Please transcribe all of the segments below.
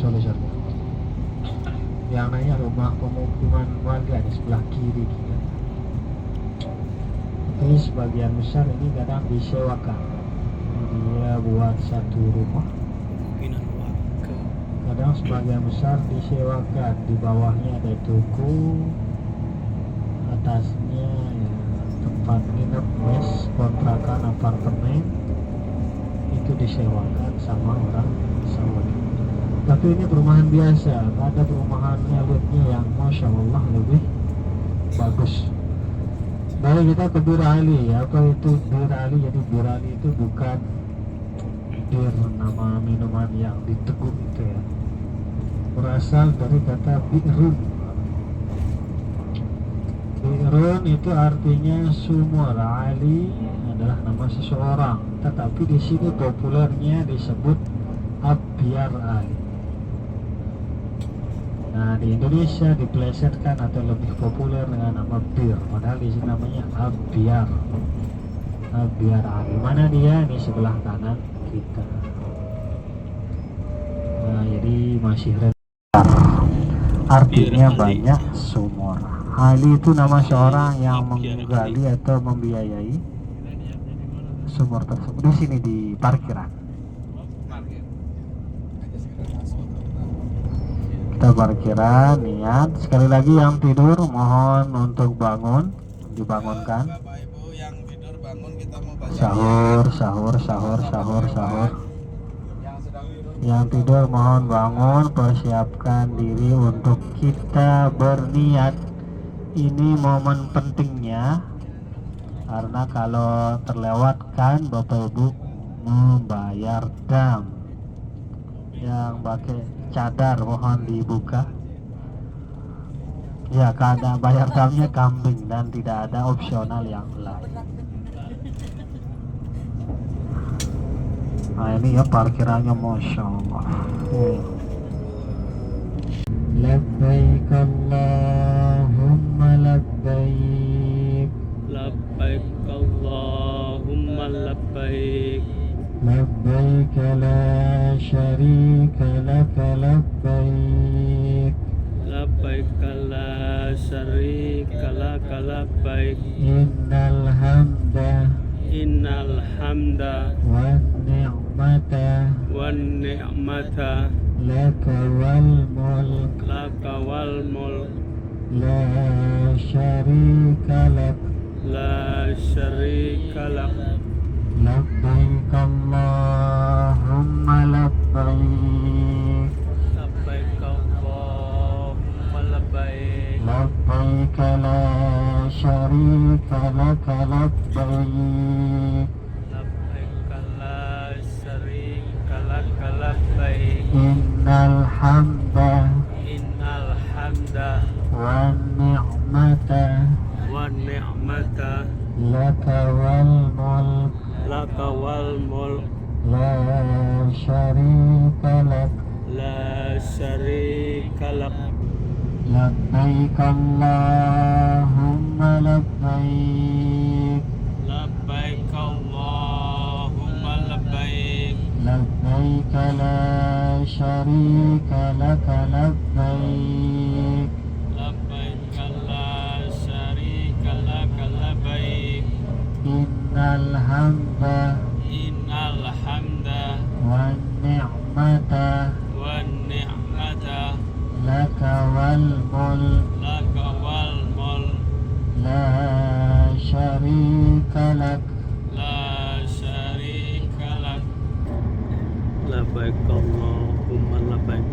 Solo. Yang nanya rumah pemukiman warga di sebelah kiri kita. Tapi sebagian besar ini kadang disewakan. Dia buat satu rumah. Pemukiman warga. Kadang sebagian besar disewakan. Di bawahnya ada toko, atasnya ya tempat nginep, mes, kontrakan apartemen. Itu disewakan sama orang Saudi. Tapi ini perumahan biasa, ada perumahan elitnya yang Masya Allah lebih bagus. Baik, kita ke Bir Ali. Apa itu Bir Ali? Jadi Bir Ali itu bukan bir, nama minuman yang diteguk itu ya, berasal dari kata bi'run. Bi'run itu artinya sumur. Ali adalah nama seseorang, tetapi di sini populernya disebut Abyar Ali. Nah, di Indonesia diplesetkan atau lebih populer dengan nama bir, padahal di sini namanya Abyar. Abyar Ali. Mana dia? Di sebelah kanan kita. Nah, jadi masih rendah. Artinya banyak sumur. Ali itu nama seorang yang menggali atau membiayai sumur tersebut. Di sini di parkiran. Kita parkiran, niat. Sekali lagi yang tidur mohon untuk bangun, dibangunkan. Bapak Ibu yang tidur bangun, kita mau baca Sahur. Yang tidur mohon bangun, persiapkan diri untuk kita berniat. Ini momen pentingnya, karena kalau terlewatkan Bapak Ibu membayar dam. Yang pakai cadar mohon dibuka. Ya, karena bayar damnya kambing dan tidak ada opsional yang lain. Nah, ini ya parkirannya Masya Allah. Labbaik Allahumma labbaik. Labbaik Allahumma labbaik. Labbaik la syarika laka labbaik. Labbaik la syarika laka labbaik. Innal hamda wan ni'mata wan ni'mata laka wal mulk la syarika lak. Labbaik Allahumma labbaik. Labbaik Allahumma labbaik. Labbaik la syarika laka labbaik. Labbaik la syarika laka labbaik. Innal hamda wan ni'mata laka wal mulk la syarika lak. Labbaik Allahumma labbaik. Labbaik Allahumma labbaik. Labbaik la syarika laka labbaik. Labbaik la syarika laka labbaik. Innal hamda wan ni'mata laka wal mulk la syarika lak. Labbaik Allahumma labbaik.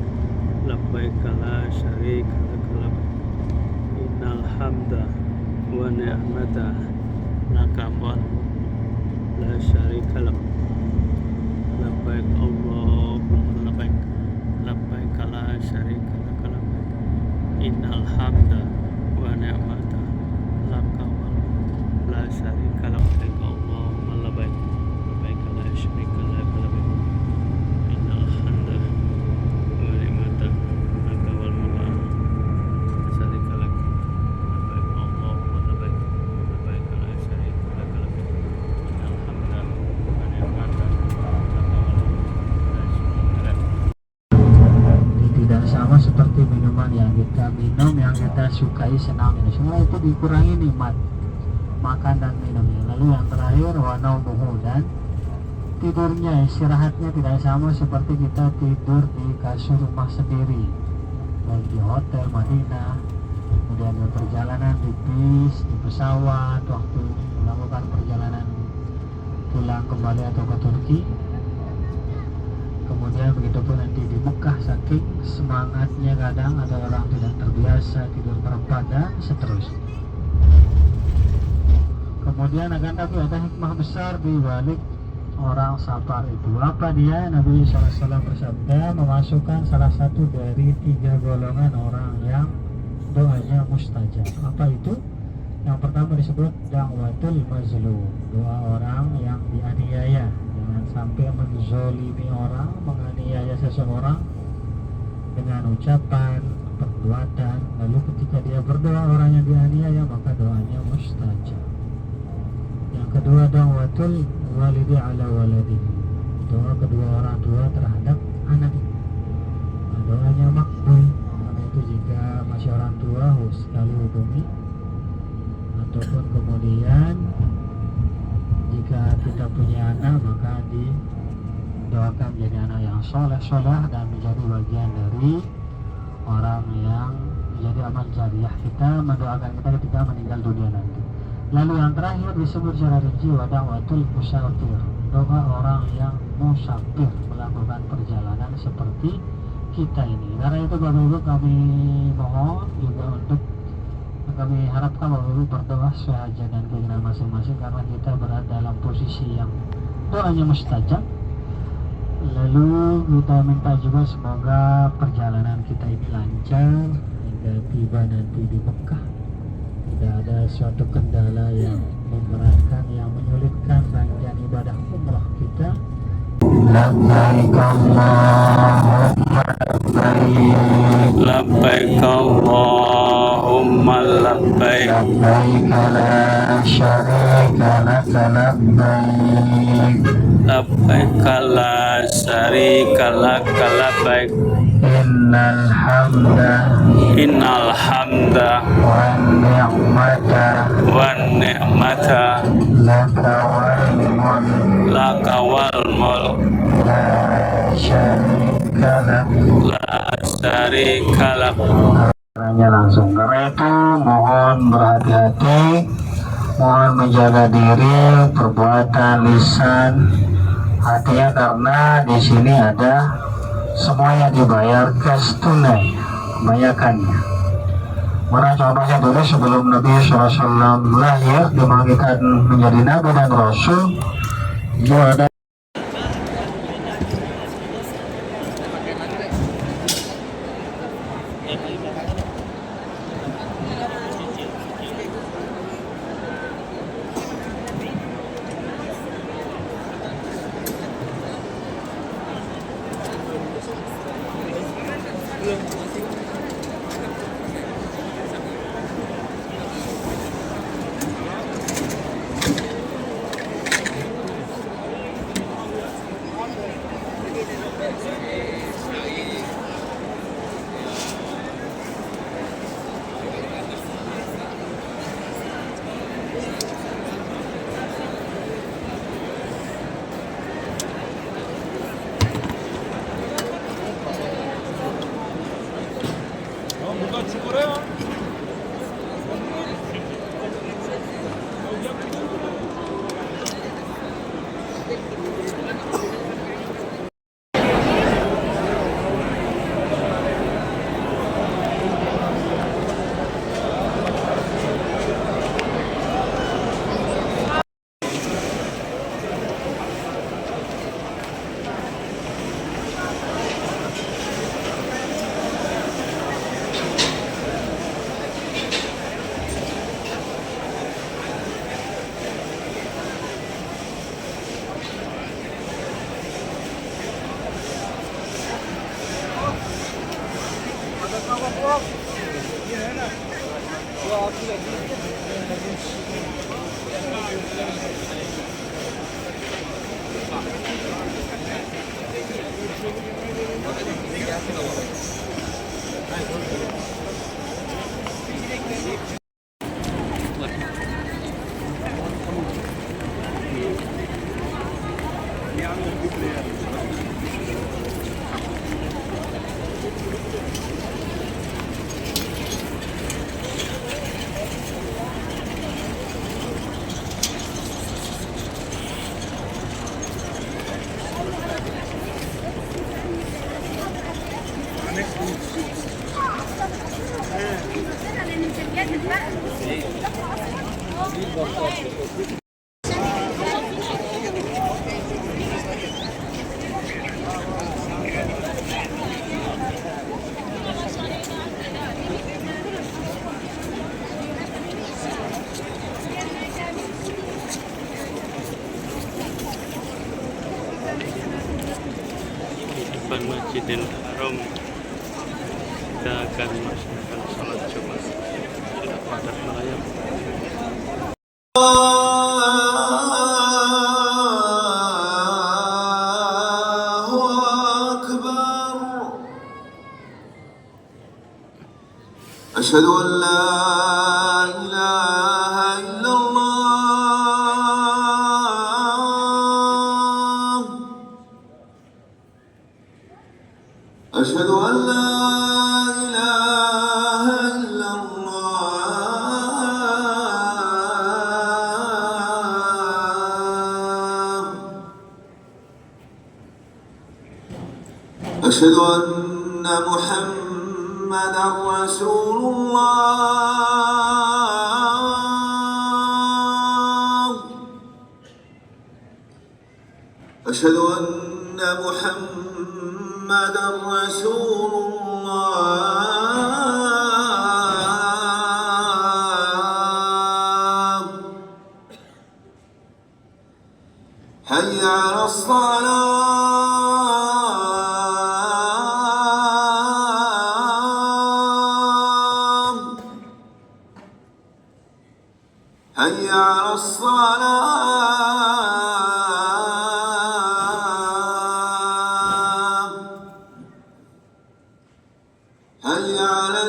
Labbaik la syarika laka labbaik. Innal hamda wa ni'mata laka wal la syarika lak. Labbaik Allahumma labbaik. Labbaik la syarika laka labbaik. Innal hamda wa ni'mata laka wal la syarika lak. Labbaik Allahumma labbaik. Labbaik la syarika laka labbaik. Innal hamda wa ni'mata laka wal la syarika lak. Labbaik Allahumma labbaik. Labbaik la syarika laka labbaik. Innal hamda wa ni'mata laka wal la syarika lak. gembirahi, senang ini semua itu dikurangi nikmat makan dan minumnya. Lalu yang terakhir wa naumuhu, dan tidurnya, istirahatnya tidak sama seperti kita tidur di kasur rumah sendiri, baik di hotel Madinah, kemudian di perjalanan di bis, di pesawat waktu melakukan perjalanan pulang kembali atau ke Turki. Kemudian begitu pun nanti di Mekah, saking semangatnya kadang ada orang tidak terbiasa tidur berempat dan seterusnya. Kemudian akan tapi ada hikmah besar di balik orang sabar itu. Apa dia? Nabi SAW bersabda memasukkan salah satu dari 3 golongan orang yang doanya mustajab. Apa itu? Yang pertama disebut da'watul mazlum, doa orang yang dianiaya. Jangan sampai menzolimi orang, menganiaya seseorang dengan ucapan, perbuatan. Lalu ketika dia berdoa orang yang dianiaya, maka doanya mustajab. Yang kedua da'watul walidi ala waladihi, doa kedua orang tua terhadap anak. Nah, doanya makbul. Karena itu jika masih orang tua harus sekali hubungi, ataupun kemudian jika kita punya anak maka didoakan menjadi anak yang soleh dan menjadi bagian dari orang yang menjadi amal jariah kita, mendoakan kita ketika meninggal dunia nanti. Lalu yang terakhir disebut secara rinci wa da'watul musafir, doa orang yang musafir melakukan perjalanan seperti kita ini. Karena itu Bapak Ibu kami mohon juga untuk kami harapkan Bapak Ibu berdoa sesuai hajat dan keinginan masing-masing, karena kita berada dalam posisi yang doanya mustajab. Lalu kita minta juga semoga perjalanan kita ini lancar hingga tiba nanti di Mekah. Tidak ada suatu kendala yang memberatkan, yang menyulitkan rangkaian ibadah umrah kita. Labbaik Allahumma labbaik, labbaik Allahumma labbaik, labbaik la syarika laka labbaik, labbaik la syarika laka labbaik, innal hamda wan ni'mata laka wal mulk la syarika lak. Caranya langsung. Karena itu mohon berhati-hati, mohon menjaga diri, perbuatan, lisan, hatinya, karena di sini ada semuanya dibayar cash tunai, kebanyakannya. Mana contohnya dulu sebelum Nabi SAW lahir dimanggilkan menjadi Nabi dan Rasul, itu ada depan Masjidil Haram kita akan melaksanakan sholat Jumat. Sudah padat melayang. أشهد أن لا إله إلا الله أشهد أن لا إله إلا الله أشهد أن محمدًا رسول الله أشهد أن محمدًا رسول الله حي على الصلاة حي على الصلاة حي على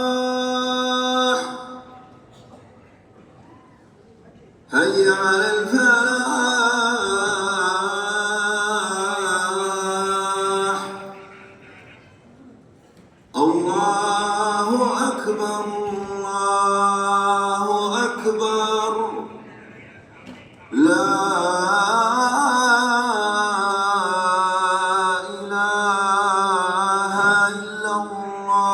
الفلاح حي على الفلاح الله أكبر الله أكبر لا إله إلا الله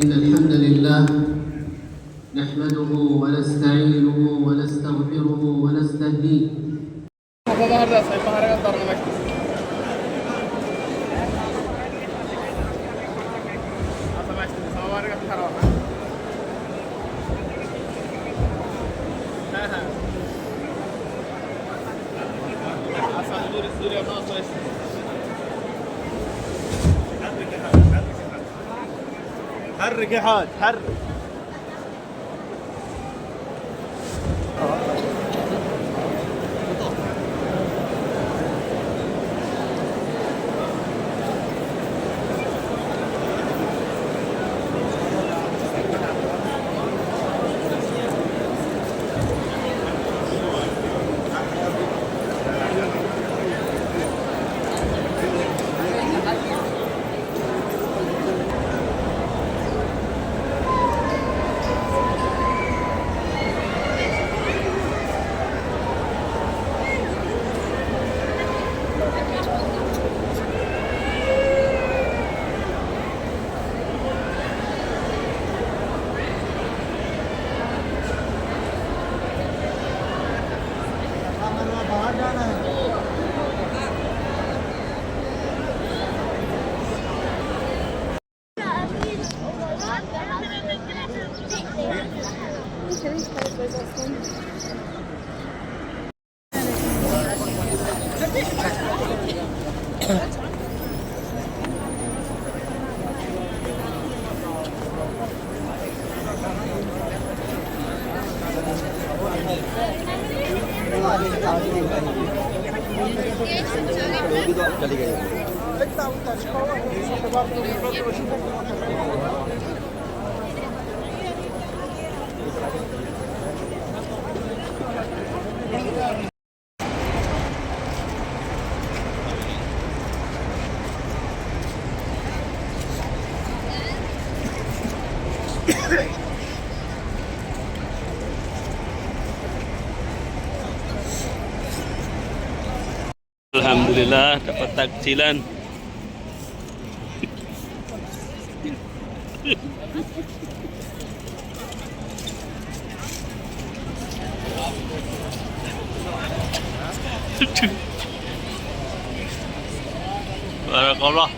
إن الحمد لله نحمده ونستعينه ونستغفره ونستهديه حرك يا حاج حرك Alhamdulillah dapat takjilan. Barakallah.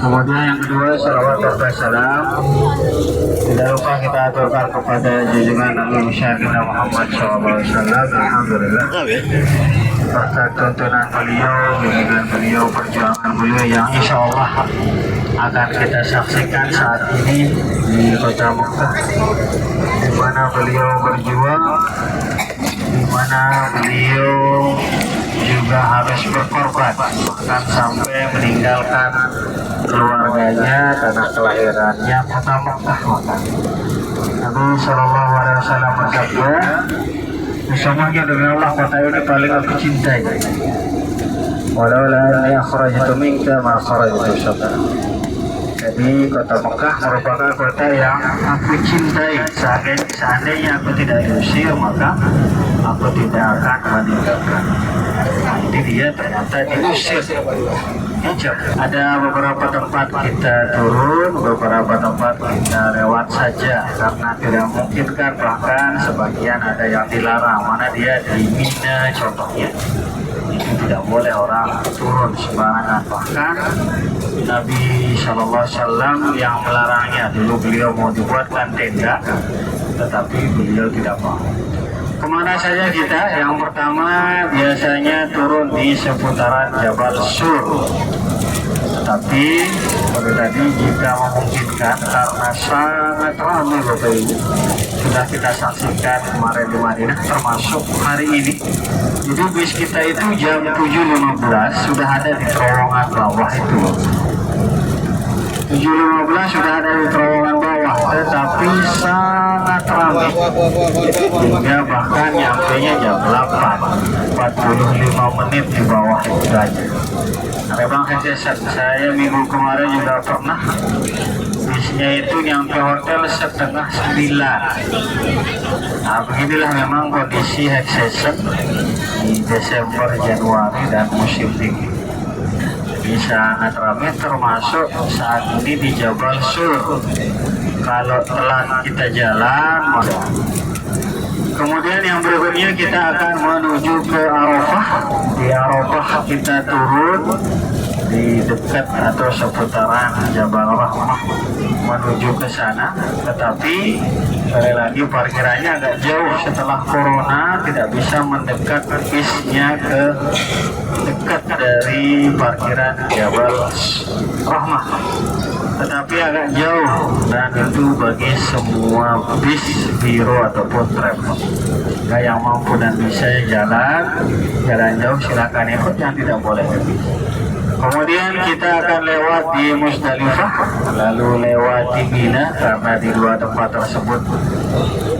Kemudian yang kedua, salawat serta salam tidak lupa kita aturkan kepada junjungan Nabi besar kita Muhammad SAW. Alhamdulillah berkat tuntunan beliau, bimbingan beliau, perjuangan beliau yang insya Allah akan kita saksikan saat ini di kota Mekah, di mana beliau berjuang, di mana beliau juga harus berkorban, bahkan sampai meninggalkan keluarganya karena kelahirannya kota Mekah. Nabi Shallallahu Alaihi Wasallam bersabda, sesungguhnya demi Allah kota ini paling aku cintai. Walau la akhrajtu minka ma kharajtu syata. Jadi kota Mekah merupakan kota yang aku cintai. Seandainya aku tidak diusir, maka aku tidak akan meninggalkan. Jadi dia ternyata diusir. Ada beberapa tempat kita turun, beberapa tempat kita lewat saja karena tidak memungkinkan, bahkan sebagian ada yang dilarang. Mana dia di Mina contohnya, itu tidak boleh orang turun sembarangan. Bahkan Nabi SAW yang melarangnya. Dulu beliau mau dibuatkan tenda, tetapi beliau tidak mau. Kemana saja kita? Yang pertama biasanya turun di seputaran Jabal Sur. Tetapi pada tadi jika memungkinkan, karena sangat ramai Bapak Ibu, sudah kita saksikan kemarin di Madinah termasuk hari ini. Jadi bis kita itu jam 7.15 sudah ada di terowongan bawah itu. 7.15 sudah ada di terowongan bawah, tetapi sangat ramai hingga bahkan nyampenya jam 8, 45 menit di bawah itu saja. Nah, memang saya minggu kemarin juga pernah bisnya itu nyampe hotel setengah 9. Nah beginilah memang kondisi high season di Desember, Januari dan musim dingin. sangat ramai, termasuk saat ini di Jabal Sur. Kalau telat kita jalan, kemudian yang berikutnya kita akan menuju ke Arafah. Di Arafah kita turun di dekat atau seputaran Jabal Rahmah menuju ke sana, tetapi sekali lagi parkirannya agak jauh. Setelah corona tidak bisa mendekat bisnya ke dekat dari parkiran Jabal Rahmah, tetapi agak jauh, dan itu bagi semua bis, biro ataupun travel. Nah, yang mampu dan bisa jalan jauh silakan ikut, yang tidak boleh bis. Kemudian kita akan lewat di Musdalifah, lalu lewat di Mina, karena di dua tempat tersebut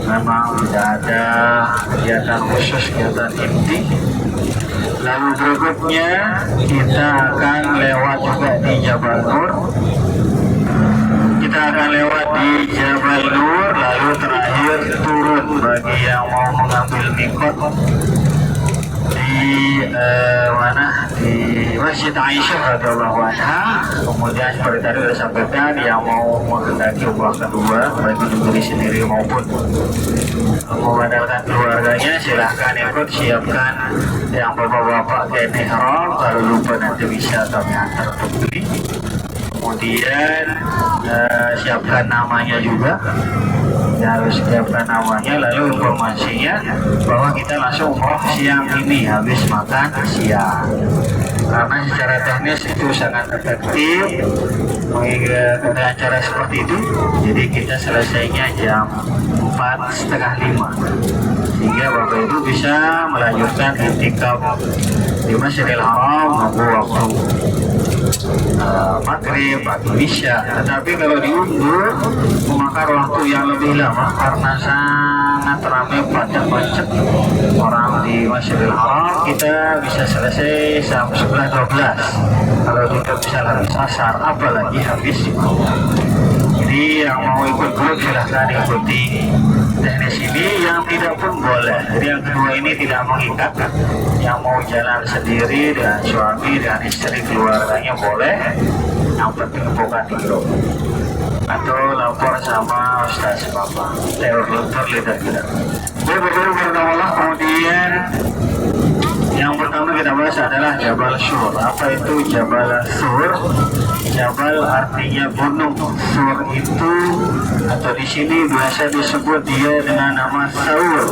memang tidak ada kegiatan khusus, kegiatan inti. Lalu berikutnya kita akan lewat juga di Jabal Nur. Kita akan lewat di Jabal Nur, lalu terakhir turun bagi yang mau mengambil mikot di mana, di Masjid Aisyah radhiyallahu anha. Kemudian seperti tadi sudah sampaikan, yang mau menghendaki umrah kedua baik untuk diri sendiri maupun memandalkan keluarganya, silahkan ikut, siapkan yang bapak-bapak kain ihram, kalau lupa nanti bisa kami antar untuk beli. Kemudian siapkan namanya juga, harus siapkan namanya. Lalu informasinya bahwa kita langsung umroh siang ini habis makan siang, karena secara teknis itu sangat efektif dengan cara seperti itu. Jadi kita selesainya jam 4:30, sehingga Bapak Ibu bisa melanjutkan i'tikaf di Masjidil Haram menunggu waktu maghrib atau isya. Tetapi kalau diundur memakan waktu yang lebih lama karena sangat ramai, padat macet orang di Masjidil Haram. Kita bisa selesai jam 11-12. Kalau kita bisa habis asar, apalagi habis. Jadi yang mau ikut grup silahkan ikuti teknis ini, yang tidak pun boleh. Jadi yang kedua ini tidak mengikat. Yang mau jalan sendiri dengan suami, dengan istri, keluarganya boleh. Yang penting bukan di grup atau lapor sama Ustaz Bapak terleader kita. Jadi berguru kepada Allah. Kemudian yang pertama kita bahas adalah Jabal Sur. Apa itu Jabal Sur? Jabal artinya gunung. Sur itu atau di sini biasa disebut dia dengan nama Saur.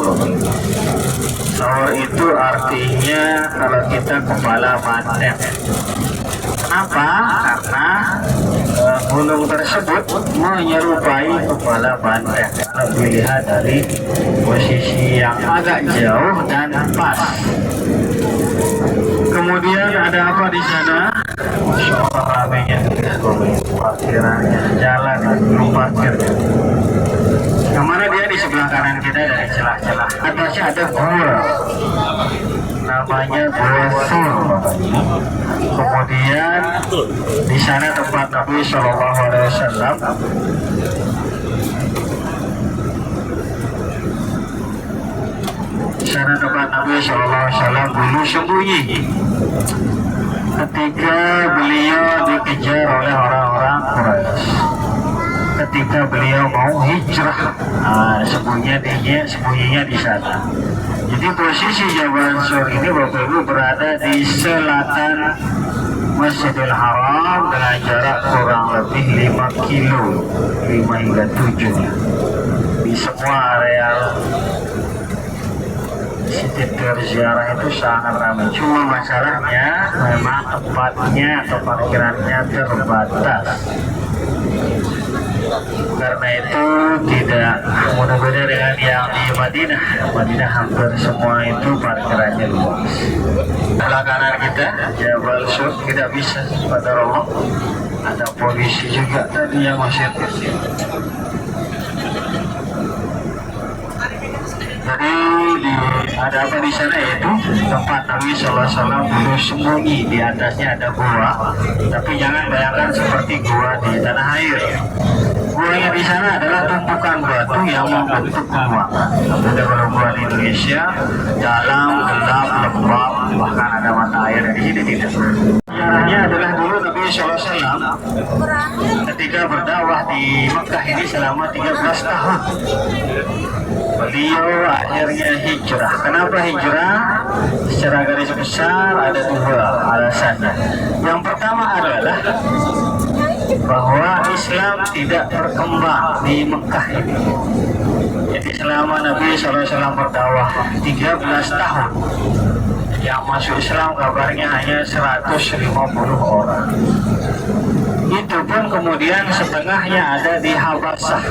Saur itu artinya kalau kita kepala banteng. Kenapa? Karena gunung tersebut menyerupai kepala banteng kalau dilihat dari posisi yang agak jauh dan pas. Kemudian ada apa di sana? Masya Allah, ramainya parkirannya, jalan belum parkir. Kemana dia? Di sebelah kanan kita dari celah-celah. Atasnya ada gua, namanya Gua Sur. Kemudian di sana tempat Nabi Shallallahu Alaihi Wasallam. Di sana tempat Nabi Shallallahu Alaihi Wasallam dulu sembunyi ketika beliau dikejar oleh orang-orang Quraisy. Ketika beliau mau hijrah, sembunyinya di sana. Jadi posisi Jabal Sur ini Bapak Ibu berada di selatan Masjidil Haram dengan jarak kurang lebih 5 kilo, 5 hingga 7. Di semua areal siti berziarah itu sangat ramai. Cuma masalahnya memang tempatnya atau parkirannya terbatas. Karena itu tidak mudah-mudahan dengan yang di Madinah. Madinah hampir semua itu parkirannya luas. Sebelah kanan kita Jabal Sur, tidak bisa pada Allah. Ada polisi juga tadi yang masih. Jadi ada apa di sana, yaitu tempat Nabi SAW dulu sembunyi. Di atasnya ada gua, tapi jangan bayangkan seperti gua di tanah air. Guanya di sana adalah tumpukan batu yang membentuk ruangan. Ada kalau gua di Indonesia dalam, gelap, lembab, bahkan ada mata air di sini tidak. sejarahnya adalah dulu Nabi SAW ketika berdakwah di Mekah ini selama 13 tahun. Beliau akhirnya hijrah. Kenapa hijrah? Secara garis besar ada dua alasannya. Yang pertama adalah bahwa Islam tidak berkembang di Mekah ini. Jadi selama Nabi SAW berdakwah 13 tahun, yang masuk Islam kabarnya hanya 150 orang. Itu pun kemudian setengahnya ada di Habasah.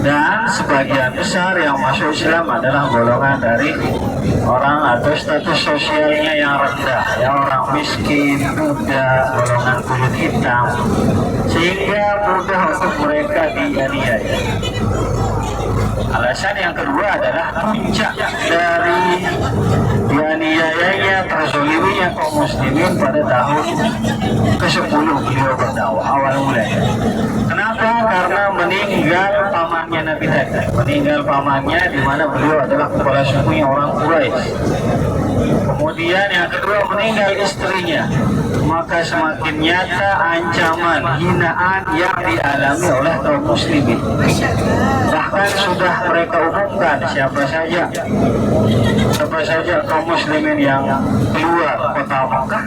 Dan sebagian besar yang masuk Islam adalah golongan dari orang atau status sosialnya yang rendah, yang orang miskin, muda, golongan kulit hitam, sehingga mudah untuk mereka dianiaya. Alasan yang kedua adalah puncak dari dianiayanya, terzoliminya kaum muslimin pada tahun ke-10 beliau berdakwah awal mulanya. Kenapa? Karena meninggal pamannya Nabi tadi. Meninggal pamannya di mana beliau adalah kepala sukunya orang Quraisy. Kemudian yang kedua meninggal istrinya. Maka semakin nyata ancaman, hinaan yang dialami oleh kaum muslimin. Bahkan sudah mereka umumkan siapa saja kaum muslimin yang keluar kota Mekah,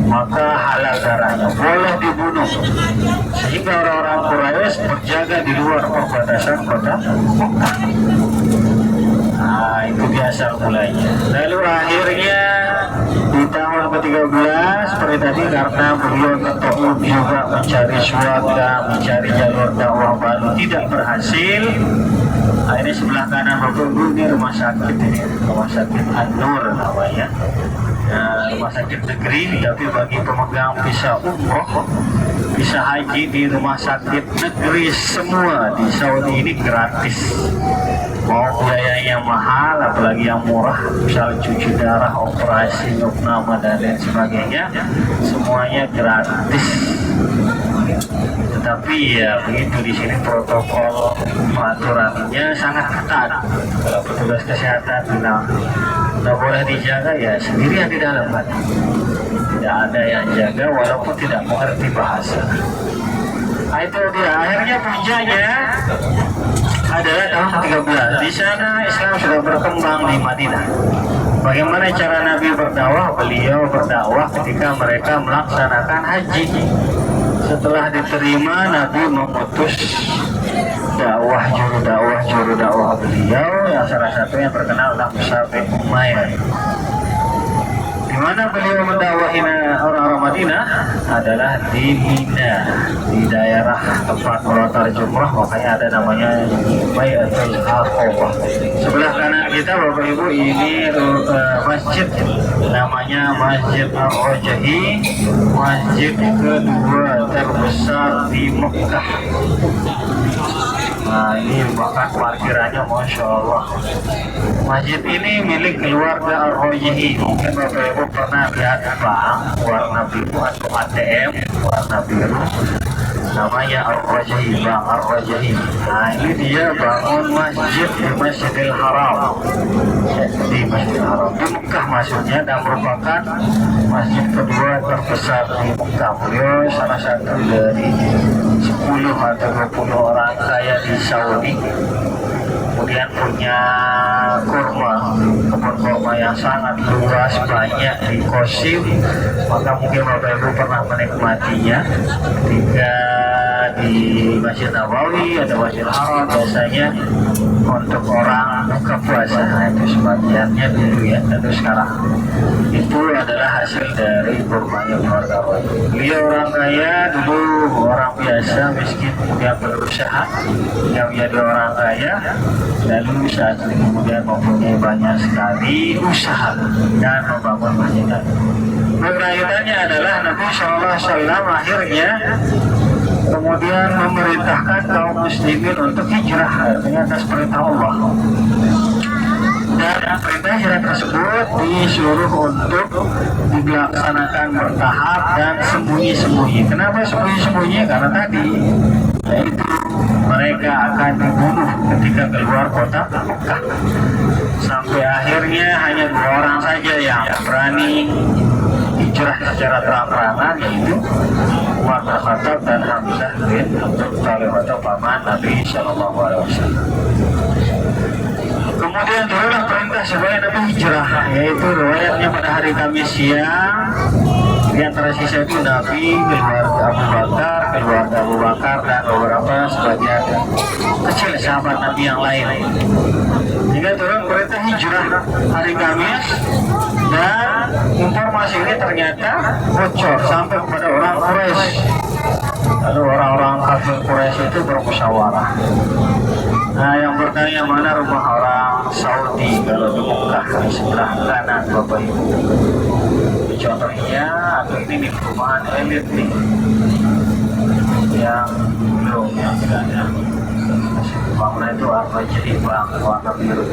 maka halal darahnya, boleh dibunuh. Sehingga orang-orang Quraisy berjaga di luar perbatasan kota Mekah. Nah, itu biasa mulainya. Lalu akhirnya di tahun ke-13 seperti tadi, karena beliau ketemu juga mencari suaka, mencari jalur dakwah baru tidak berhasil. Akhirnya sebelah kanan Bapak Ibu ini rumah sakit ini, rumah sakit An-Nur namanya. Rumah sakit negeri, tapi bagi pemegang visa umroh, visa haji di rumah sakit negeri semua di Saudi ini gratis. Mau biayanya mahal, apalagi yang murah, misal cuci darah, operasi, opname dan lain sebagainya, semuanya gratis. Tetapi ya begitu, di sini protokol aturannya sangat ketat. Kalau petugas kesehatan bilang tidak boleh dijaga, ya sendirian di dalam kan. Tidak ada yang jaga walaupun tidak mengerti bahasa. Nah, itu dia. Akhirnya puncaknya adalah tahun 13. Di sana Islam sudah berkembang di Madinah. Bagaimana cara Nabi berdakwah? Beliau berdakwah ketika mereka melaksanakan haji. Setelah diterima, Nabi memutus juru dakwah beliau, yang salah satunya terkenal adalah Mus'ab bin Umair. Di mana beliau mendakwahi orang-orang Madinah adalah di Mina, di daerah tempat melontar jumrah, makanya ada namanya Bai'atul Aqabah. Sebelah kanan kita Bapak Ibu ini masjid, namanya Masjid Ar-Rajahi, masjid kedua terbesar di Mekah. Nah, ini bahkan parkirannya Masya Allah. Masjid ini milik keluarga Ar-Rajahi. Mungkin Bapak Ibu pernah lihat bank warna biru atau ATM warna biru, namanya Ar-Rajahi, Bank Ar-Rajahi. Nah, ini dia bangun masjid di Masjidil Haram, di Masjidil Haram di Mekah maksudnya, dan merupakan masjid kedua terbesar di Mekah. Beliau salah satu dari 10 atau 20 orang kaya di Saudi. Kemudian punya kebun kurma yang sangat luas, banyak di Qasim. Maka mungkin Bapak Ibu pernah menikmatinya ketika di Masjid Nabawi atau Masjid Haram, biasanya untuk orang buka puasa. Nah, itu sebagiannya dulu ya, tentu sekarang itu adalah hasil dari kurmanya keluarga Roy. Beliau orang kaya dulu, orang biasa miskin, kemudian berusaha yang menjadi orang kaya, lalu saat ini kemudian mempunyai banyak sekali usaha dan membangun masjid. Berkaitannya adalah Nabi SAW akhirnya kemudian memerintahkan kaum muslimin untuk hijrah, artinya atas perintah Allah. Dan perintah hijrah tersebut disuruh untuk dilaksanakan bertahap dan sembunyi-sembunyi. Kenapa sembunyi-sembunyi? Karena tadi yaitu mereka akan dibunuh ketika keluar kota Mekah. Sampai akhirnya hanya 2 orang saja yang berani hijrah secara terang-terangan, yaitu Umar bin Khattab dan Hamzah bin Abdul Thalib atau paman Nabi Shallallahu Alaihi Wasallam. Kemudian turunlah perintah supaya Nabi hijrah, yaitu riwayatnya pada hari Kamis siang. Di antara sisa itu Nabi, keluarga Abu Bakar dan beberapa sebagian kecil sahabat Nabi yang lain. Jika turun perintah hijrah hari Kamis, dan informasi ini ternyata bocor sampai kepada orang Quraisy. Lalu orang-orang kafir Quraisy itu bermusyawarah. Nah, yang bertanya mana rumah orang Saudi kalau di Mekah di sebelah kanan Bapak Ibu. Contohnya, atau ini di perumahan elit nih, yang belum yang tidak ada bangunan itu apa jadi bang warna biru.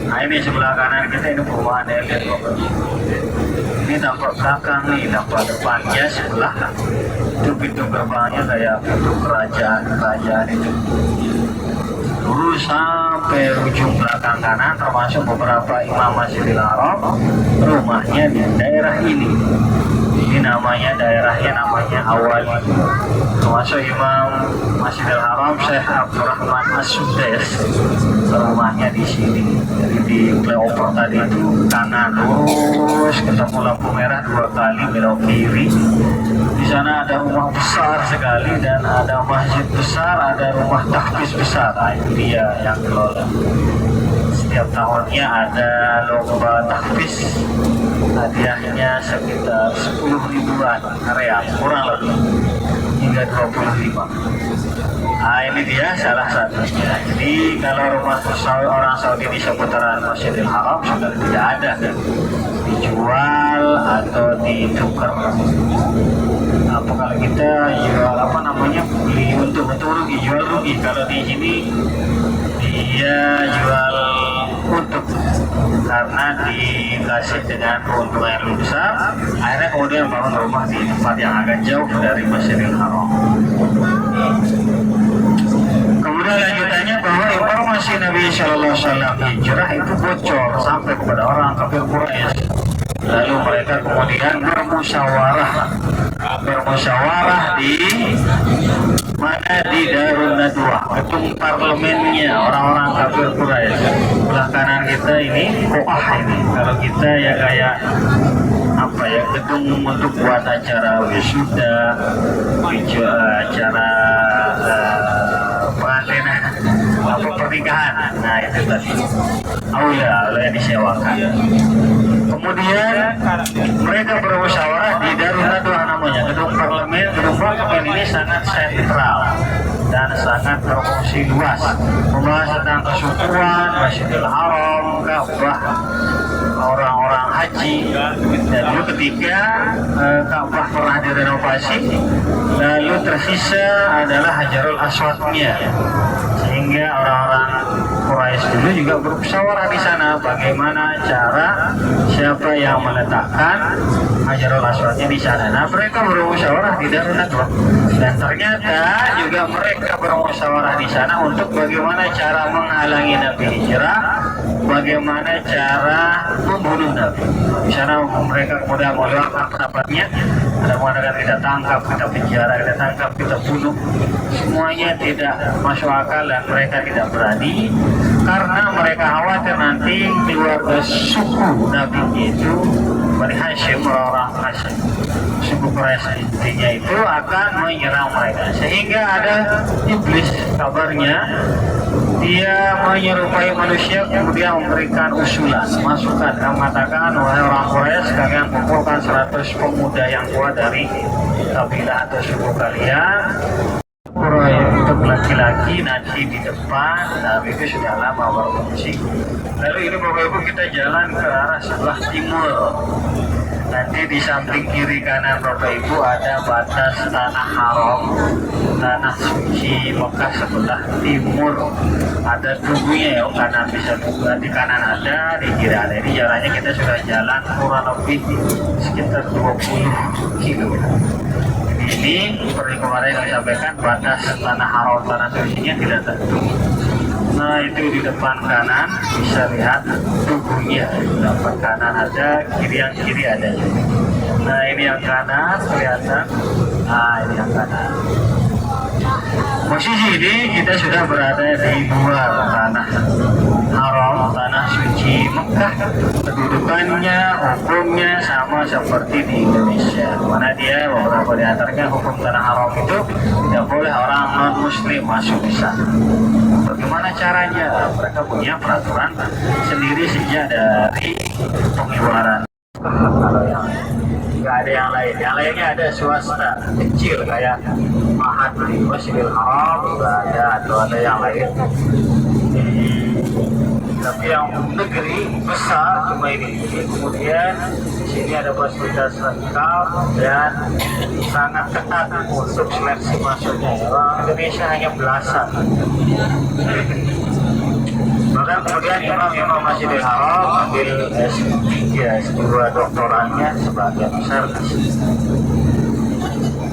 Nah, ini sebelah kanan kita ini perumahan elit Bapak Ibu. Ini tampak belakang nih, tampak depannya sebelah itu pintu gerbangnya kayak pintu kerajaan itu. Dulu sampai ujung belakang kanan, termasuk beberapa imam Masjidil Haram, rumahnya di daerah ini. Ini daerahnya namanya Awali. Termasuk imam Masjidil Haram Syekh Abdurrahman As-Sudais, rumahnya di sini. Jadi di flyover tadi itu kanan terus ketemu lampu merah 2 kali belok kiri. Di sana ada rumah besar sekali dan ada masjid besar, ada rumah tahfiz besar. Nah, itu dia yang kelola. Setiap tahunnya ada lomba tahfiz, hadiahnya sekitar 10 ribuan real, kurang lebih hingga 25. Nah, ini dia salah satunya. Jadi kalau rumah orang Saudi di seputaran Masjidil Haram sudah tidak ada, dijual atau ditukar. Apa kalau kita jual beli untuk rugi, jual rugi. Kalau di sini dia jual untuk, karena dikasih dengan keuntungan yang lebih besar. Akhirnya kemudian bangun rumah di tempat yang agak jauh dari Masjidil Haram. Kemudian lanjutannya bahwa informasi Nabi Shallallahu Alaihi Wasallam hijrah itu bocor sampai kepada orang kafir Quraisy. Lalu mereka kemudian bermusyawarah di mana, di Darun Nadwa, gedung parlemennya orang-orang kafir Quraisy. Sebelah kanan kita ini Koah ini, kalau kita ya kayak apa ya, gedung untuk buat acara wisuda, acara pengantinan, apa pernikahan. Nah, itu tadi aula yang disewakan. Kemudian mereka bermusyawarah di Darun Nadwa namanya, gedung parlemen. Gedung parlemen ini sangat sentral dan sangat berfungsi luas, membahas tentang kesukuan, Masjidil Haram, Ka'bah, orang-orang haji. Dan dulu ketika Ka'bah pernah direnovasi, lalu tersisa adalah Hajarul Aswadnya, sehingga orang-orang Quraisy dulu juga bermusyawarah di sana bagaimana cara siapa yang meletakkan Hajarul Aswadnya di sana. Nah, mereka bermusyawarah di Darun Nadwa, dan ternyata juga mereka bermusyawarah di sana untuk bagaimana cara menghalangi Nabi hijrah, bagaimana cara membunuh Nabi. Di sana mereka kemudian mengeluarkan pendapatnya, ada mengatakan kita tangkap, kita penjara, kita tangkap, kita bunuh. Semuanya tidak masuk akal dan mereka tidak berani, karena mereka khawatir nanti keluarga suku Nabi itu Bani Hashim, orang-orang Hashim, suku Quraisy intinya itu akan menyerang mereka. Sehingga ada iblis, kabarnya dia menyerupai manusia, kemudian memberikan usulan, masukan, yang mengatakan, wahai orang Quraisy, kalian kumpulkan 100 pemuda yang kuat dari kabilah atau suku kalian. Untuk laki-laki nanti di depan. Nah, itu sudah lama berfungsi. Lalu ini Bapak Ibu, kita jalan ke arah sebelah timur. Nanti di samping kiri kanan Bapak Ibu ada batas tanah haram, tanah suci Mekah sebelah timur. Ada tubuhnya ya, kanan bisa di kanan ada, di kiri ada. Ini jalannya kita sudah jalan kurang lebih sekitar 20 kilo. Ini seperti kemarin yang disampaikan, batas tanah haram, tanah sucinya tidak tentu. Nah, itu di depan kanan bisa lihat tubuhnya. Di depan kanan ada, kiri ada juga. Nah ini yang kanan kelihatan. Nah ini yang kanan. Posisi ini kita sudah berada di luar tanah haram, tanah suci Mekah. Kedudukannya, hukumnya sama seperti di Indonesia. Mana dia beberapa di antaranya hukum tanah haram itu tidak boleh orang non muslim masuk di sana. Bagaimana caranya? Mereka punya peraturan sendiri sejak dari pengeluaran. Kalau yang nggak ada yang lain, yang lainnya ada swasta kecil kayak Mahat di Masjidil Haram juga ada, atau ada yang lain. Tapi yang negeri besar cuma ini. Kemudian di sini ada fasilitas lengkap dan sangat ketat untuk seleksi masuknya. Orang Indonesia hanya belasan. Bahkan kemudian imam Masjidil Haram ambil S3, S2 doktorannya sebagian besar di sini.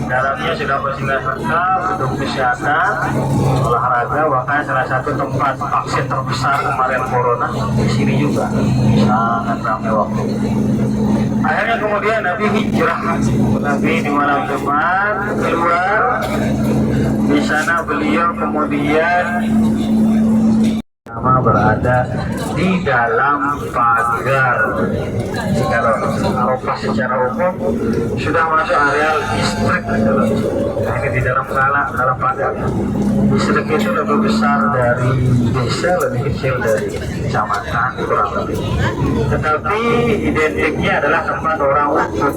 Dalamnya sudah fasilitas lengkap untuk kesehatan, olahraga, bahkan salah satu tempat vaksin terbesar kemarin corona di sini juga sangat ramai waktu. Akhirnya kemudian Nabi hijrah, Nabi di malam Jumat keluar, di sana beliau kemudian berada di dalam pagar. Kalau Arafah secara umum sudah masuk area distrik, nah ini di dalam pagar. Distrik itu lebih besar dari desa, lebih kecil dari kecamatan kurang lebih. Tetapi identiknya adalah tempat orang wukuf.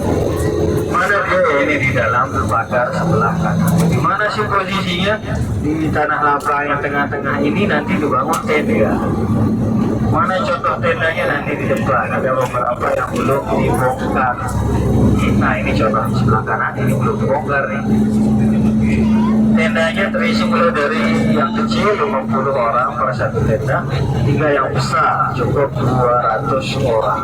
Mana dia? Ini di dalam pagar sebelah kanan. Di mana sih posisinya? Di tanah lapang yang tengah-tengah ini nanti dibangun tenda. Mana contoh tendanya? Nanti di depan. Ada beberapa yang belum dibongkar. Nah ini contoh di sebelah kanan, ini belum dibongkar nih. Tendanya terisi mulai dari yang kecil 50 orang per satu tenda, hingga yang besar cukup 200 orang.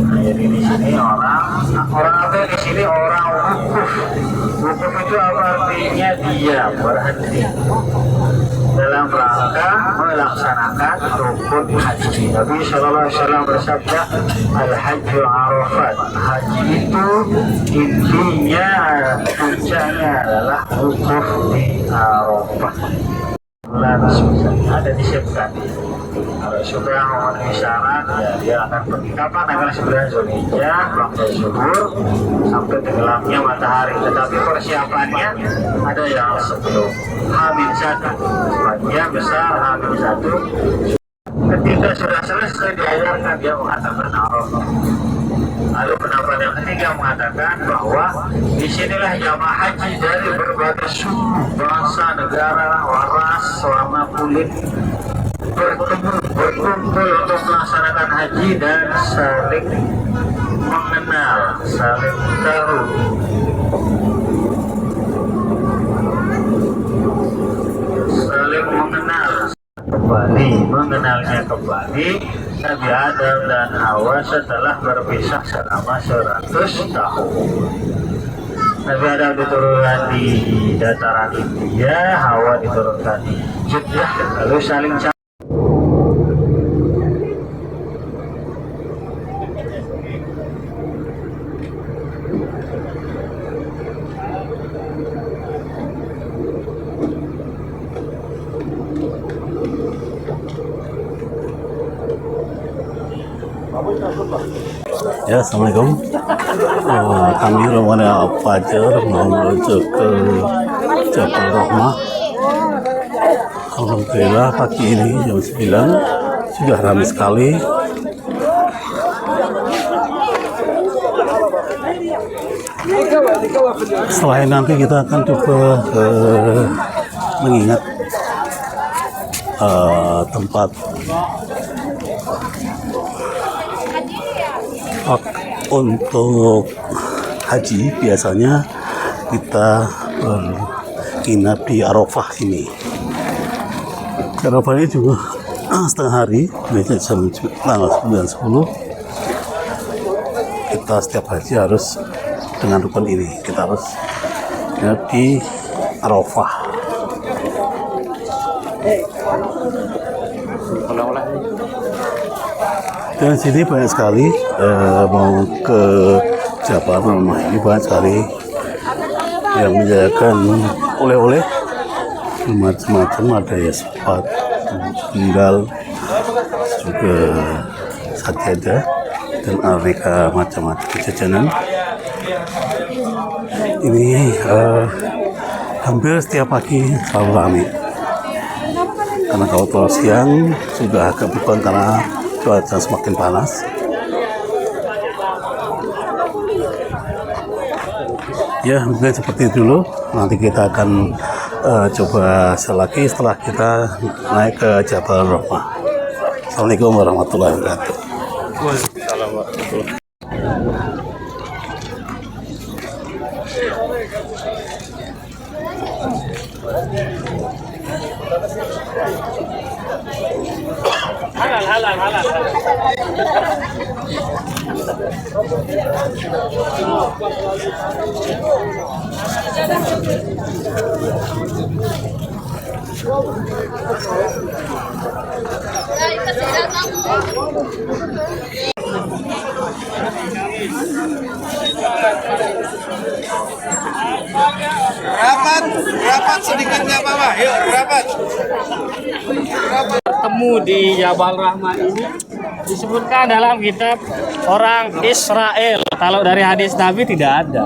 Nah, jadi di sini orang apa di sini orang wukuf. Wukuf itu apa artinya? Diam, berhenti dalam rangka melaksanakan rukun haji. Nabi SAW bersabda, Al-Hajjul Arafat. Haji itu intinya, puncaknya adalah wukuf di Arafah. Bulan ada disiapkan. Kalau sudah memenuhi syarat, ya dia akan pergi kapan? Tanggal 9 Zulhijjah, waktu zuhur sampai tenggelamnya matahari. Tetapi persiapannya ada yang sebelum H-1, sebagian besar H-1. Ketika sudah selesai diajarkan, dia mengatakan Arafah. Lalu pendapat yang ketiga mengatakan bahwa disinilah jamaah haji dari berbagai suku, bangsa, negara, waras, warna kulit berkumpul untuk melaksanakan haji dan saling mengenal, saling tahu. Saling mengenal kembali, mengenalnya kembali Nabi Adam dan Hawa setelah berpisah selama 100 tahun. Nabi Adam diturunkan di dataran India, Hawa diturunkan di Jeddah, lalu saling Ya, Assalamualaikum. Kami rombongan Fajar mau menuju ke Jabal Rahmah. Alhamdulillah pagi ini jam 9 sudah ramai sekali. Selain nanti kita akan coba mengingat tempat untuk haji. Biasanya kita berkinap di Arafah ini. Arafah ini juga setengah hari, biasanya tanggal 9-10. Kita setiap haji harus dengan rukun ini, kita harus kinap di Arafah. Dan sini banyak sekali mau ke Jabal Rahmah ini banyak sekali yang menjajakan oleh-oleh macam-macam, ada ya sepat, sendal, juga sajadah dan aneka macam-macam jajanan. Ini hampir setiap pagi selalu ramai, karena kalau terlalu siang sudah agak berkurang karena cuaca semakin panas. Ya, mungkin seperti itu dulu. Nanti kita akan coba selagi setelah kita naik ke Jabal Rahmah. Assalamualaikum warahmatullahi wabarakatuh. Waalaikumsalam warahmatullahi wabarakatuh. Halal. Rapat sedikit nggak apa-apa. Yuk rapat. Bertemu di Jabal Rahmah ini disebutkan dalam kitab orang Israel. Kalau dari hadis Nabi tidak ada.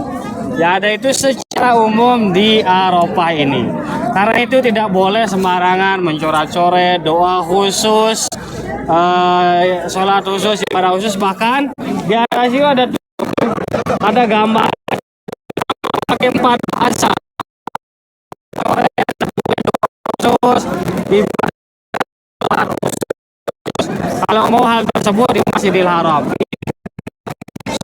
Yang ada itu secara umum di Arafah ini. Karena itu tidak boleh sembarangan mencoret-coret doa khusus, sholat khusus, ibadah khusus. Bahkan di atas itu ada gambar pakai 4 bahasa. Khusus, kalau mau hal tersebut di Masjidil Haram,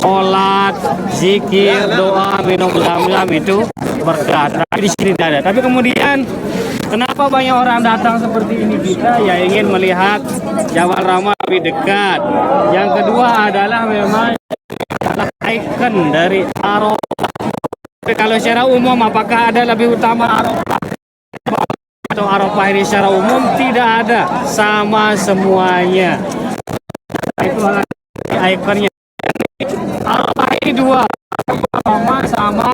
sholat, zikir, doa, minum zam-zam itu berkah. Tapi di sini tidak ada. Tapi kemudian kenapa banyak orang datang seperti ini? Kita ya ingin melihat Jabal Rahmah lebih dekat. Yang kedua adalah memang ikon dari Arafah. Tapi kalau secara umum apakah ada lebih utama Arafah atau Arafah ini secara umum? Tidak ada, sama semuanya. Itu ikonnya. Arafah ini dua, sama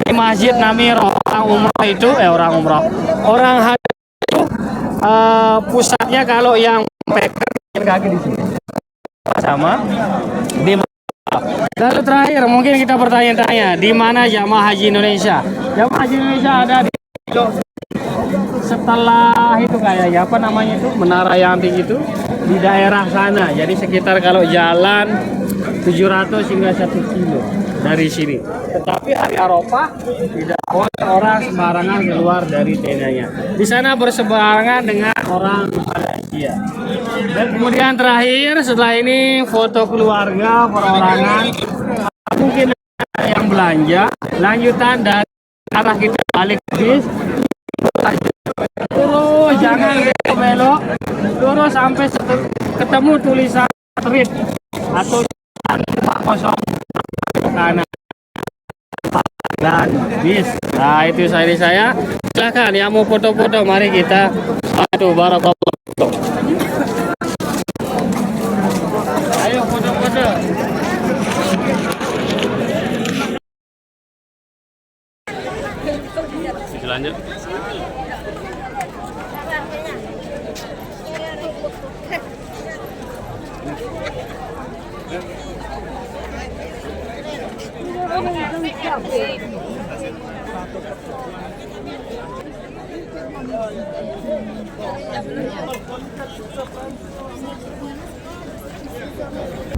di Masjid Namiro. Orang haji itu pusatnya kalau yang kaki di sini sama di. Lalu terakhir mungkin kita bertanya-tanya, di mana jamaah haji Indonesia? Jamaah haji Indonesia ada di setelah itu kayaknya apa namanya itu menara yang tinggi itu di daerah sana. Jadi sekitar kalau jalan 700 hingga 1 kilo dari sini. Tetapi hari Arafah tidak boleh orang sembarangan keluar dari tendanya. Di sana berseberangan dengan orang Malaysia. Dan kemudian terakhir setelah ini foto keluarga perorangan, mungkin ada yang belanja. Lanjutan dari arah kita balik bis. Terus jangan belok, terus sampai ketemu tulisan street atau 40 kanan dan bis. Nah itu saya. Silakan yang mau foto-foto, mari kita aduh barakallahu. Ayo foto-foto. Lanjut.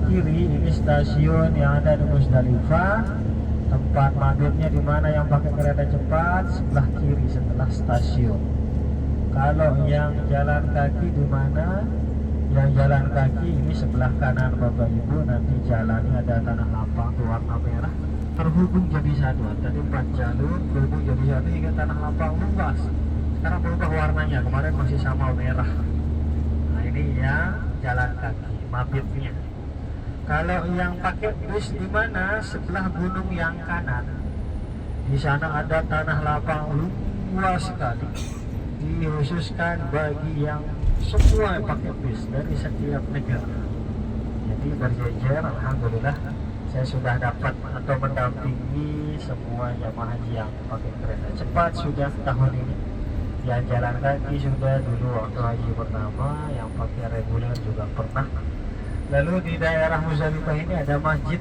Kiri ini stasiun yang ada di Musdalifah. Tempat mabitnya di mana yang pakai kereta cepat sebelah kiri setelah stasiun. Kalau yang jalan kaki di mana? Yang jalan kaki ini sebelah kanan Bapak Ibu. Nanti jalannya ada tanah lapang warna merah terhubung jadi satu. Tadi 4 jalur terhubung jadi satu hingga tanah lapang luas. Sekarang berubah warnanya, kemarin masih sama merah. Nah ini yang jalan kaki mabitnya. Kalau yang pakai bus di mana? Sebelah gunung yang kanan. Di sana ada tanah lapang luas sekali. Dikhususkan bagi yang semua yang pakai bus dari setiap negara. Jadi berjejer, alhamdulillah saya sudah dapat atau mendampingi semua jamaah haji yang pakai kereta cepat sudah tahun ini. Yang jalan kaki sudah dulu waktu haji pertama, yang pakai reguler juga pernah. Lalu di daerah Muzdalifah ini ada masjid.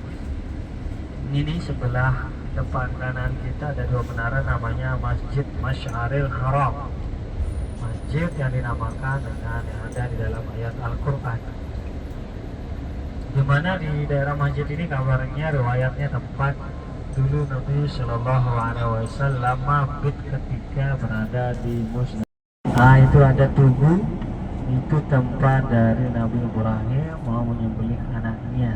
Ini sebelah depan kanan kita ada dua menara, namanya Masjid Masy'aril Haram. Masjid yang dinamakan dengan yang ada di dalam ayat Al-Quran. Di mana di daerah masjid ini kabarnya riwayatnya tempat dulu Nabi Shallallahu Alaihi Wasallam mabit ketika berada di Muzdalifah. Nah itu ada tugu, itu tempat dari Nabi Ibrahim mau menyembelih anaknya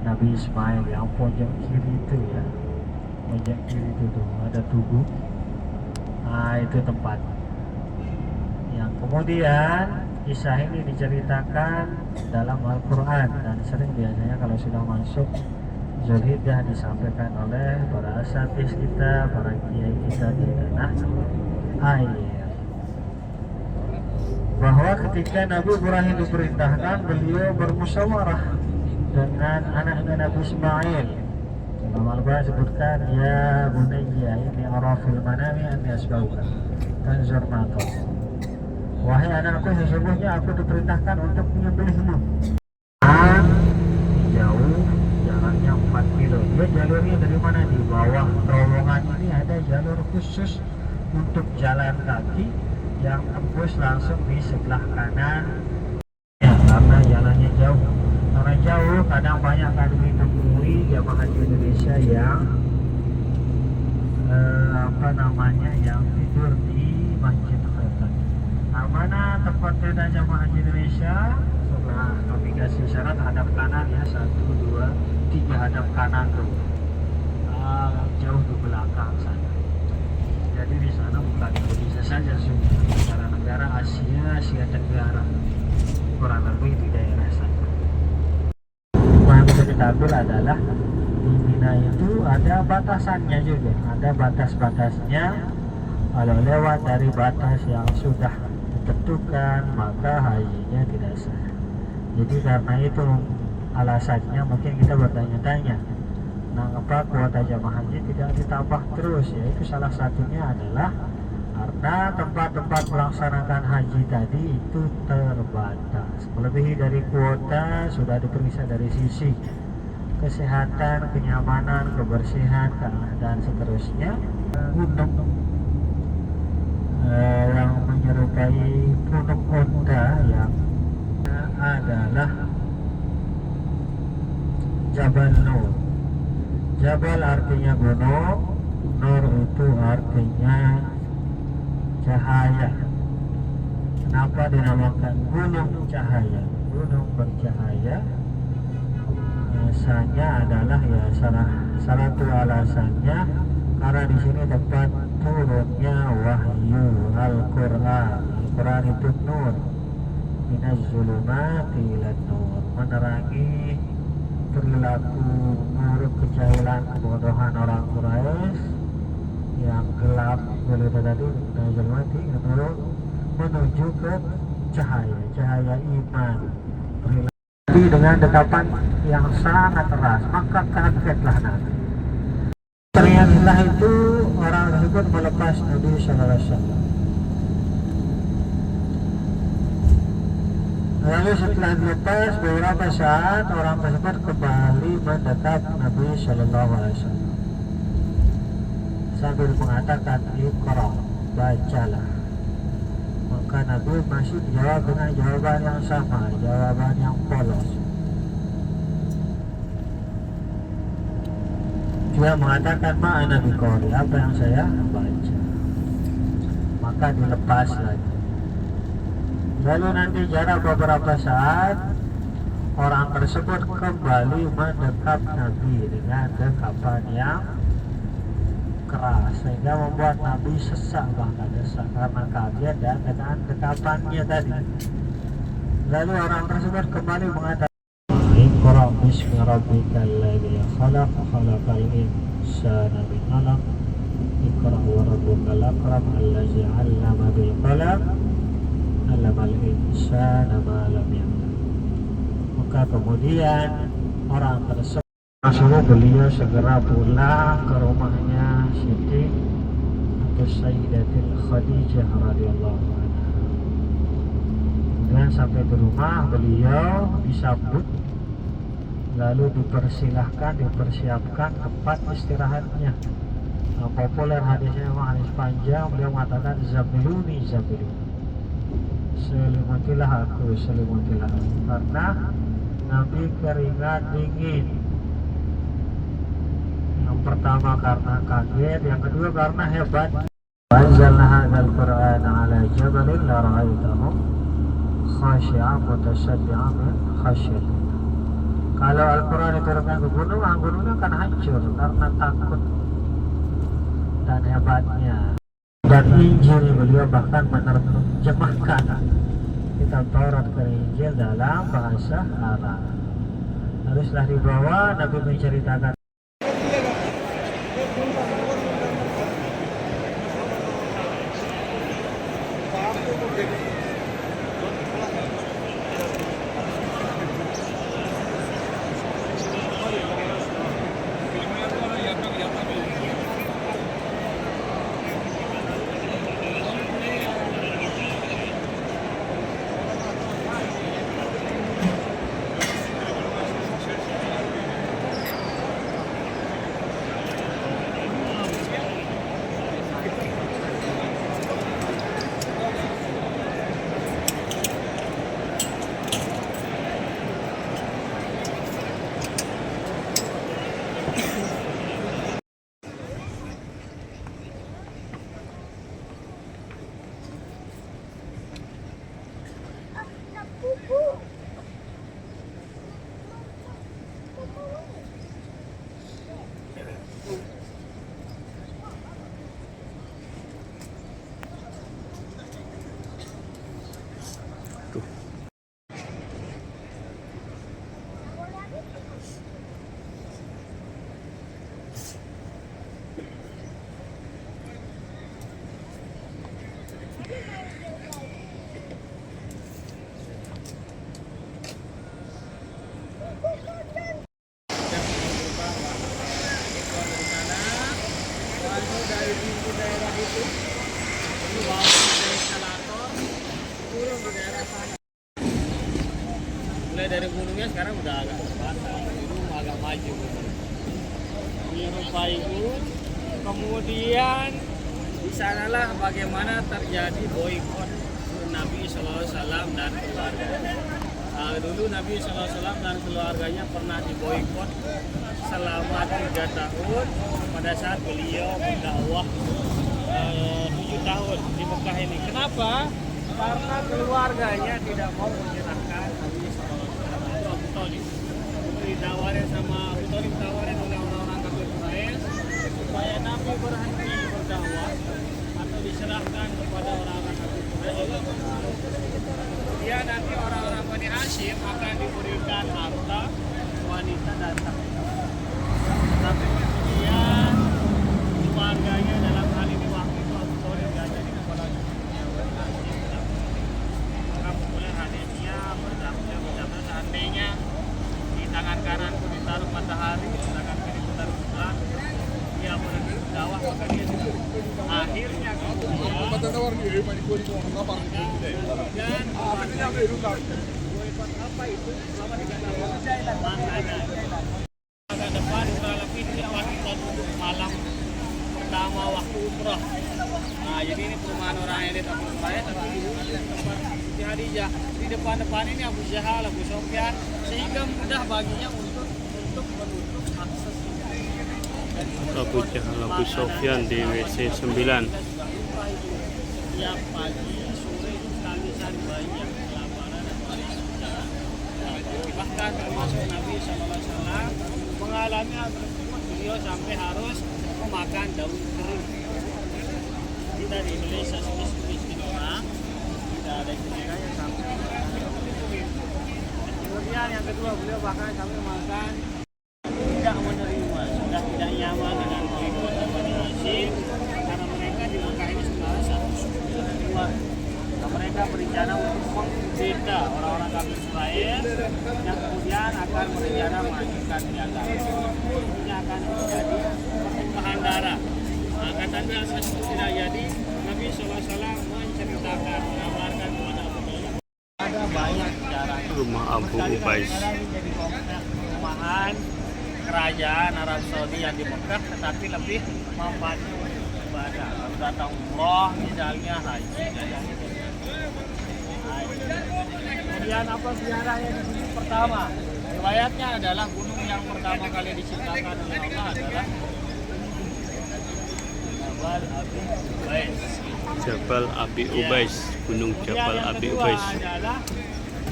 Nabi Ismail yang pojok kiri itu ya, pojok kiri itu tuh ada tugu. Nah itu tempat yang kemudian kisah ini diceritakan dalam Al-Quran dan sering biasanya kalau sudah masuk Zulhijjah disampaikan oleh para asatidz kita, para kiai kita di tanah air, bahwa ketika Nabi Ibrahim diperintahkan beliau bermusyawarah dengan anaknya Nabi Ismail. Dalam Al-Quran sebutkan ya bunayya inni ara fil manami anni asbauka fanzur ma tara. Wahai anakku, sesungguhnya aku diperintahkan untuk menyembelihmu. Jauh, jalannya 4 kilo. Dia jalurnya dari mana? Di bawah terowongan ini ada jalur khusus untuk jalan kaki yang tembus langsung di sebelah kanan. Ya, karena jalannya jauh. Karena jauh, kadang banyak kali ditemui jamaah haji Indonesia yang yang tidur di Masjid Khairatan. Nah, mana tempat tidur jamaah haji Indonesia? Setelah navigasi syarat hadap kanan ya, 1, 2, 3 hadap kanan tuh. Jauh di belakang sana. Jadi di sana bukan Indonesia saja, semua negara-negara Asia Tenggara kurang lebih di daerah sana. Yang bisa kita ambil adalah di Mina itu ada batasannya juga, ada batas-batasnya. Kalau lewat dari batas yang sudah ditentukan maka hajinya tidak sah. Jadi karena itu alasannya mungkin kita bertanya-tanya, mengapa kuota jamaah haji tidak ditambah terus? Yaitu salah satunya adalah karena tempat-tempat melaksanakan haji tadi itu terbatas. Melebihi dari kuota sudah diperiksa dari sisi kesehatan, kenyamanan, kebersihan, dan seterusnya. Untuk yang menyerupai Gunung Onda yang adalah Jabal Nur. Jabal artinya gunung, Nur itu artinya cahaya. Kenapa dinamakan gunung cahaya? Gunung bercahaya biasanya adalah ya salah satu alasannya karena di sini tempat turunnya wahyu Al-Quran. Al-Quran itu nur, minaz zulumati ilan nur, menerangi perilaku buruk, kejahilan, kebodohan orang Quraisy yang gelap begitu tadi, minaz zulumati ilan nur, menuju ke cahaya iman. Perilaku dengan dekapan yang sangat keras, maka kagetlah Nabi. Ternyata itu orang tersebut melepas Nabi Sallallahu Alaihi Wasallam. Lalu setelah dilepas beberapa saat, orang tersebut kembali mendekat Nabi Sallallahu Alaihi Wasallam sambil mengatakan Iqra, bacalah. Maka Nabi masih menjawab dengan jawaban yang sama, jawaban yang polos. Dia mengatakan ma'ana biqari, apa yang saya baca. Maka dilepas lagi. Lalu nanti jarak beberapa saat, orang tersebut kembali mendekat Nabi dengan dekapan yang keras, sehingga membuat Nabi sesak, bahkan sesak karena kaget dan dengan dekapannya tadi. Lalu orang tersebut kembali mengatakan Iqra bismi rabbikal ladzi khalaq, khalaqal insana min 'alaq, Iqra wa rabbukal akram allazi 'allama bil qalam, 'allamal insana ma lam ya'lam. Maka kemudian orang tersebut suruh beliau segera pulang ke rumahnya Siti atau Sayyidatul Khadijah radhiyallahu anha. Kemudian sampai di rumah beliau disambut, lalu dipersiapkan tempat istirahatnya. Nah, populer hadisnya memang hadis panjang, beliau mengatakan zamiluni zamiluni, selimutilah aku, karena Nabi keringat dingin. Yang pertama karena kaget, yang kedua karena hebat. Anzalna hadzal Qur'ana 'ala jabalin la ra'aitahu khashi'an mutasaddi'an min khasyatillah. Kalau Al-Quran diturunkan ke gunung, gunungnya akan hancur karena takut dan hebatnya. Dan Injil beliau bahkan menerjemahkan kitab Taurat ke Injil dalam bahasa Arab. Lalu setelah dibawa, Nabi menceritakan mulai dari gunungnya sekarang udah agak terbakar, dulu agak maju. Menyerupai itu, kemudian di sanalah bagaimana terjadi boikot Nabi SAW dan keluarga. Dulu Nabi SAW dan keluarganya pernah diboikot selama 3 tahun pada saat beliau berdakwah 7 tahun di Mekah ini. Kenapa? Karena keluarganya tidak mau menyerahkan Nabi SAW. Itu Abu Thalib. Ditawarin sama Abu Thalib, ditawarin oleh orang-orang kafir Quraisy supaya Nabi berhenti berdakwah atau diserahkan kepada orang-orang kafir Quraisy. Dia nanti orang-orang Bani Hashim akan diberikan harta, wanita dan tahta. Tapi kemudian keluarganya dalam hal ini waktu itu Abu Thalib gak jadi kepala dunia Bani Hashim. Maka kemudian hadisnya berdakwah seandainya di tangan kananku ditaruh matahari, di tangan kiri ditaruh bulan, dia berhenti berdakwah maka dia juga. Akhirnya kemudian apa itu selama 3 tahun makanya agak depan kurang lebih setelah kita duduk malam pertama waktu umroh. Nah jadi ini perumahan orang yang lihat Abu Sufyan, tapi di tempat Siti Khadijah di depan ini Abu Jahal, Abu Sufyan, sehingga mudah baginya untuk menutup akses Abu Jahal, Abu Sufyan di WC 9. Tiap pagi sore itu tangisan bayi yang kelaparan dan paling bahkan termasuk Nabi SAW mengalami hal tersebut. Beliau sampai harus memakan daun kering. Kita di Indonesia miskin orang tidak ada istilahnya sampai kemudian yang kedua beliau bahkan sampai makan tidak menerima, sudah tidak nyaman dengan boikot Bani Hashim karena mereka di Mekah ini sebenarnya satu suku kedua. Mereka berencana untuk mengkudeta orang-orang kafir Israel yang kemudian akan berencana melanjutkan perdagangan. Tapi asal itu tidak jadi, Nabi SAW menceritakan, mengabarkan kepada Abu Talib ada banyak cara. Rumah Abu Ubais. Jadi perumahan kerajaan Arab Saudi yang di Mekah, tetapi lebih membantu ibadah. Kalau datang umroh, misalnya haji, kemudian apa ziarah yang di sini pertama? Riwayatnya adalah gunung yang pertama kali diciptakan oleh Allah adalah Jabal Abi Ubais, Gunung Jabal yang Abi kedua Ubais. adalah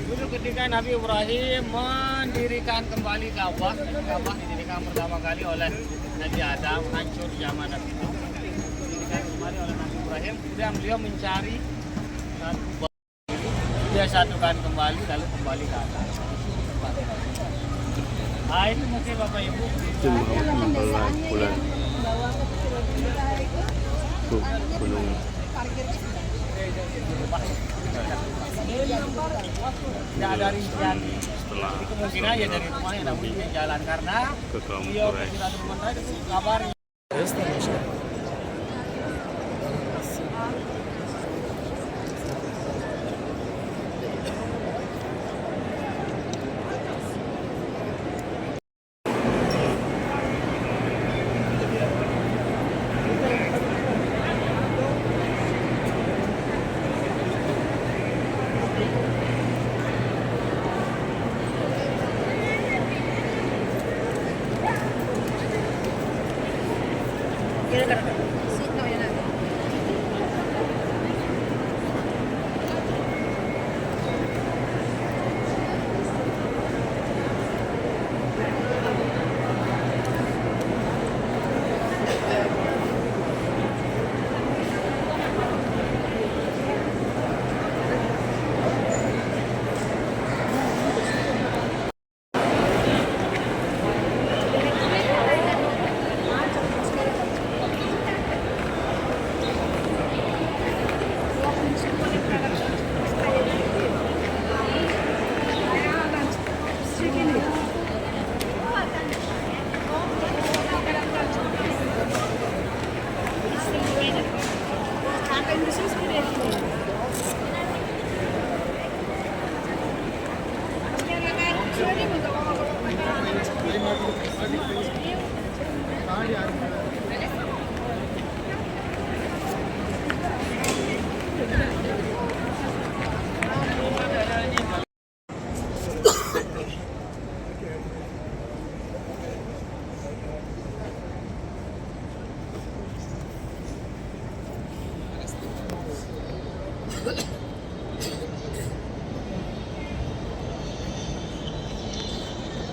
dulu ketika Nabi Ibrahim mendirikan kembali Ka'bah, Ka'bah didirikan pertama kali oleh Nabi Adam, hancur di zaman Nabi itu, didirikan kembali oleh Nabi Ibrahim. Kemudian beliau mencari satu batu, dia satukan kembali lalu kembali ke atas. Nah ini mungkin Bapak Ibu Itu bulan. Tuh, gunung. tidak ada rincian. Setelah Jadi kemungkinan ya dari rumahnya tidak mungkin jalan karena ke kaum beliau Quraisy. ketika teman saya itu kabarnya.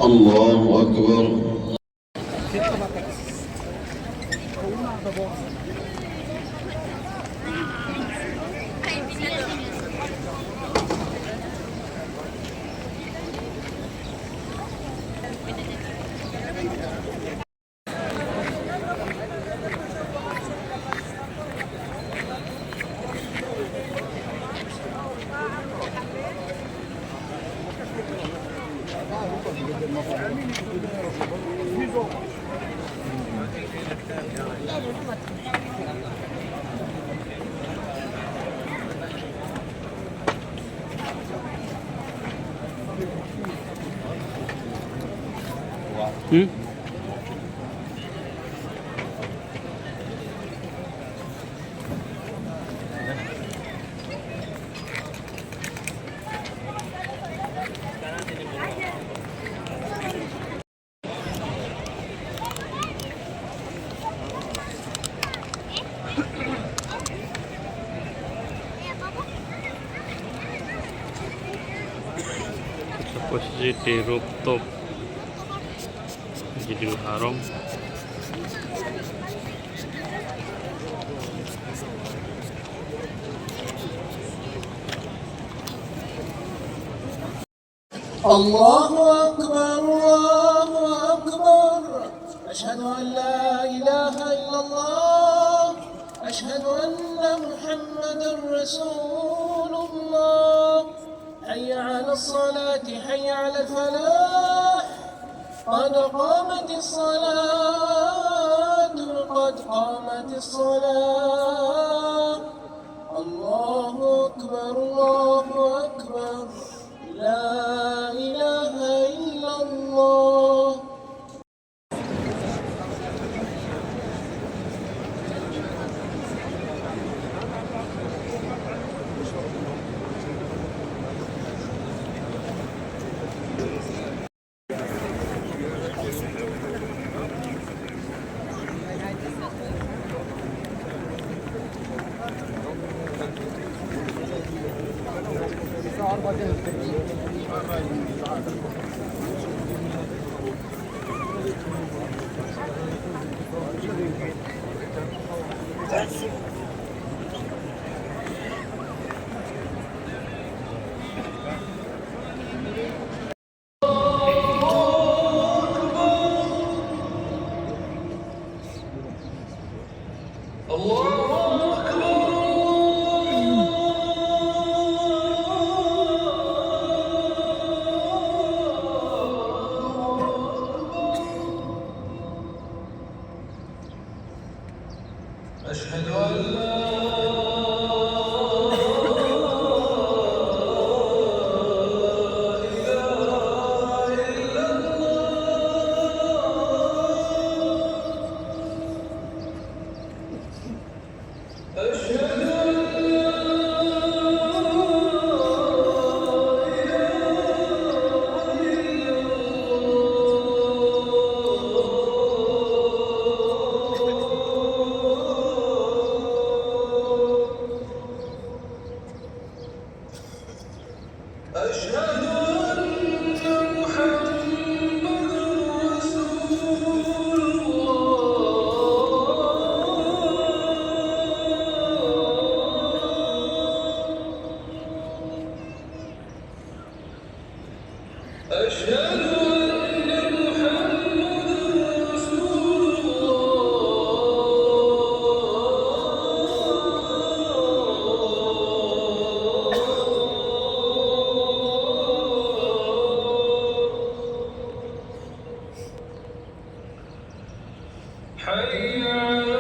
الله أكبر. Posisi di rooftop Masjidil Haram. الله أكبر الله أكبر أشهد أن لا إله إلا الله أشهد أن محمدا رسول الله حي على الصلاة حي على الفلاح قد قامت الصلاة قد قد قامت الصلاة الله أكبر الله أكبر لا إله إلا الله. حي على